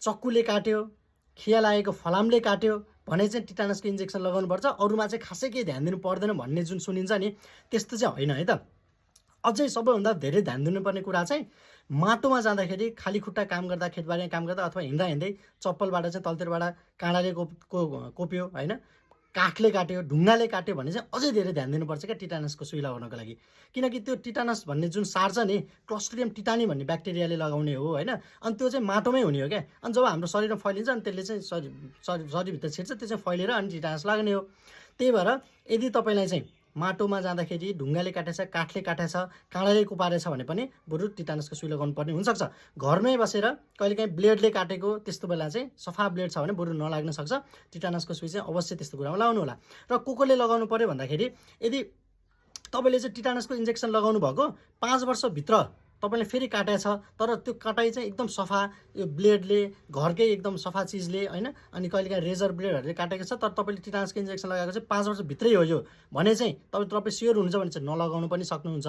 चक्कुले काट्यो, खिया लागेको फलामले काट्यो भने चाहिँ टिटानसको इन्जेक्सन लगाउनुपर्छ, अरूमा चाहिँ खासै केही ध्यान दिनु पर्दैन भन्ने जुन सुनिन्छ नि त्यस्तो चाहिँ होइन है त। अझै सबैभन्दा धेरै ध्यान दिनुपर्ने कुरा चाहिँ माटोमा जाँदाखेरि, खाली खुट्टा काम गर्दा, खेतबारीमा काम गर्दा अथवा हिँड्दा हिँड्दै चप्पलबाट चाहिँ तलतिरबाट काँडाले कोप्यो होइन, काठले काट्यो, ढुङ्गाले काट्यो भने चाहिँ अझै धेरै ध्यान दिनुपर्छ क्या टिटानसको सुई लगाउनको लागि। किनकि त्यो टिटानस भन्ने जुन सार छ नि, क्लस्ट्रिडियम टिटानी भन्ने ब्याक्टेरियाले लगाउने हो होइन। अनि त्यो चाहिँ माटोमै हुने हो क्या। अनि जब हाम्रो शरीरमा फैलिन्छ अनि त्यसले चाहिँ शरीरभित्र छिर्छ, त्यो चाहिँ फैलेर अनि टिटानस लाग्ने हो। त्यही भएर यदि तपाईँलाई चाहिँ माटोमा जाँदाखेरि ढुङ्गाले काटेछ, काठले काटेछ, काँडाले कुपारेछ भने पनि बरु टिटानसको सुई लगाउनु पर्ने हुनसक्छ। घरमै बसेर कहिलेकाहीँ ब्लेडले काटेको त्यस्तो बेला चाहिँ सफा ब्लेड छ भने बरु नलाग्न सक्छ। टिटानसको सुई चाहिँ अवश्य त्यस्तो कुरामा लगाउनु होला। र कोले लगाउनु पर्यो भन्दाखेरि, यदि तपाईँले चाहिँ टिटानसको इन्जेक्सन लगाउनु भएको 5 वर्षभित्र तपाईँले फेरि काटेछ, तर त्यो कटाइ चाहिँ एकदम सफा, यो ब्लेडले, घरकै एकदम सफा चिजले होइन, अनि कहिलेकाहीँ रेजर ब्लेडहरूले काटेको छ, तर तपाईँले टिटानसको इन्जेक्सन लगाएको चाहिँ 5 वर्षभित्रै हो यो भने चाहिँ तपाईँ स्योर हुनुहुन्छ भने चाहिँ नलगाउनु पनि सक्नुहुन्छ,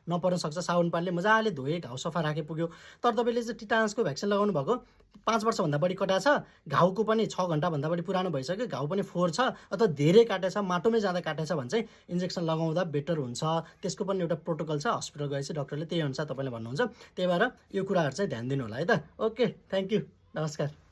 नपर्न सक्छ। साबुन पानीले मजाले धोए, घाउ सफा राखे पुग्यो। तर तपाईँले चाहिँ टिटानसको भ्याक्सिन लगाउनु भएको 5 वर्षभन्दा बढी कटाएको छ, घाउको पनि 6 घन्टाभन्दा बढी पुरानो भइसक्यो, घाउ पनि फोहोर छ अथवा धेरै काटेछ, माटोमै जाँदा काटेछ भने चाहिँ इन्जेक्सन लगाउँदा बेटर हुन्छ। त्यसको पनि एउटा प्रोटोकल छ, हस्पिटल गएपछि डक्टरले त्यही अनुसार तपाईँले भन्नुहुन्छ। त्यही भएर यो कुराहरू चाहिँ ध्यान दिनु होला है त। ओके, थ्याङ्क यू, नमस्कार।